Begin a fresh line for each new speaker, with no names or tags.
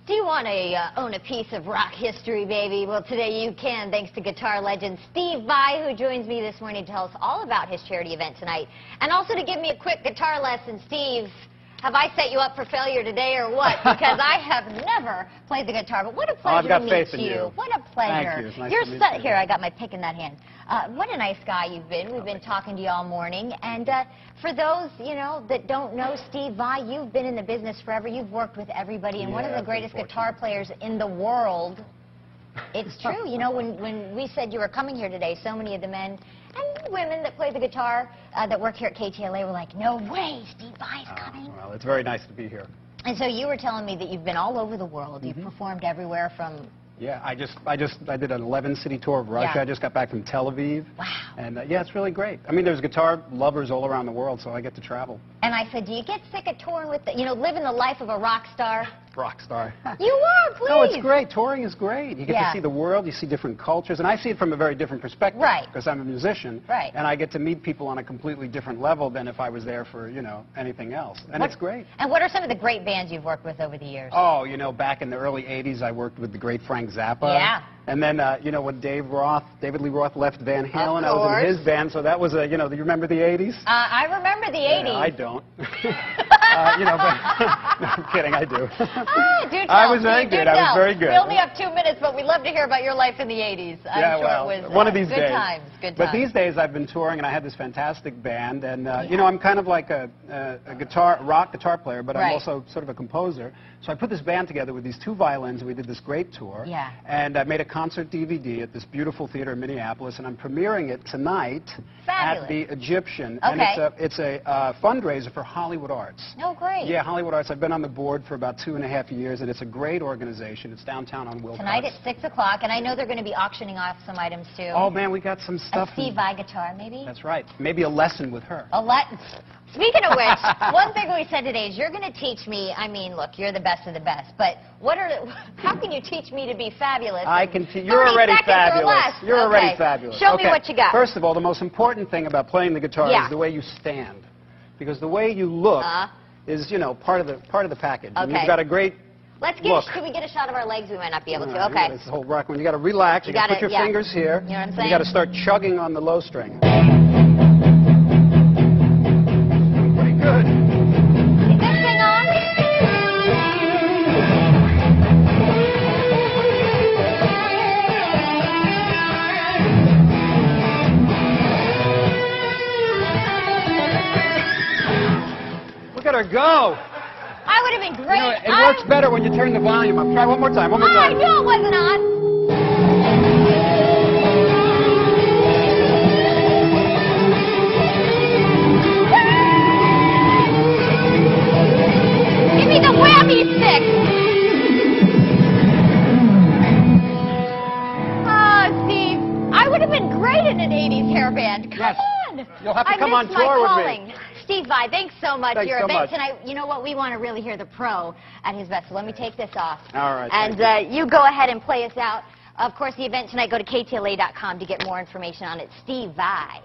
Do you want to own a piece of rock history, baby? Well, today you can, thanks to guitar legend Steve Vai, who joins me this morning to tell us all about his charity event tonight. And also to give me a quick guitar lesson. Steve, have I set you up for failure today or what? Because I have never played the guitar, but what a pleasure to meet you. What a pleasure.
Thank you. It's nice
You're
to meet you.
Here, I got my pick in that hand. What a nice guy you've been. We've been talking to you all morning. And for those, you know, that don't know Steve Vai, you've been in the business forever. You've worked with everybody, and one of the greatest guitar players in the world. It's true. You know, when we said you were coming here today, so many of the men and women that play the guitar that work here at KTLA were like, no way, Steve Vai's coming.
Well, it's very nice to be here.
And so you were telling me that you've been all over the world. You've performed everywhere from...
Yeah, I did an 11-city tour of Russia.
Yeah.
I just got back from Tel Aviv.
Wow.
And yeah, it's really great. I mean, there's guitar lovers all around the world, so I get to travel.
And I said, do you get sick of touring with, you know, living the life of a rock star?
Rock star.
You are, please.
No, it's great. Touring is great. You get
Yeah.
to see the world, you see different cultures, and I see it from a very different perspective.
Right.
Because I'm a musician.
Right.
And I get to meet people on a completely different level than if I was there for, you know, anything else. And it's great.
And what are some of the great bands you've worked with over the years?
Oh, you know, back in the early 80s, I worked with the great Frank Zappa.
Yeah.
And then, you know, when David Lee Roth left Van Halen, I was in his band, so that was a, you know, do you remember the 80s?
I remember the 80s.
Yeah, I don't. You know, but, no, I'm kidding, I do.
Do tell.
I was very good. I was very good.
We only have 2 minutes, but we'd love to hear about your life in the 80s. I'm sure it was
one of these
good
days.
times. Good times.
But these days I've been touring, and I had this fantastic band, and you know, I'm kind of like a rock guitar player, but I'm also sort of a composer. So I put this band together with these 2 violins, and we did this great tour.
Yeah.
And I made a concert DVD at this beautiful theater in Minneapolis, and I'm premiering it tonight at the Egyptian.
Okay.
And it's a fundraiser for Hollywood Arts.
Oh, great.
Yeah, Hollywood Arts. I've been on the board for about 2.5 years, and it's a great organization. It's downtown on Wilcox.
Tonight at 6 o'clock, and I know they're going to be auctioning off some items, too.
Oh, man, we got some stuff.
A Steve Vai guitar, maybe?
That's right. Maybe a lesson with her.
Speaking of which, one thing we said today is you're going to teach me, I mean, look, you're the best of the best, but how can you teach me to be fabulous?
I can teach. You're already fabulous. You're already fabulous.
Show me what you got.
First of all, the most important thing about playing the guitar is the way you stand. Because the way you look is, you know, part of the package.
Okay.
And you've got a great
Can we get a shot of our legs? We might not be able to. Okay.
It's the whole rock. When you got to relax, you got to put your fingers here.
You know what I'm saying?
You got to start chugging on the low string. Pretty good.
Is this thing on?
Look at her go.
I would have been great.
You know, it works better when you turn the volume up. Try one more time. One more time.
I knew it wasn't on. Give me the whammy stick. Oh, Steve, I would have been great in an 80s hair band. Come on.
You'll have to come on tour with me.
Steve Vai, thanks so much.
Thanks
Your
so
event
much.
tonight, you know what? We want to really hear the pro at his best. So let me take this off.
All right.
And you go ahead and play us out. Of course, the event tonight, go to KTLA5 to get more information on it. Steve Vai.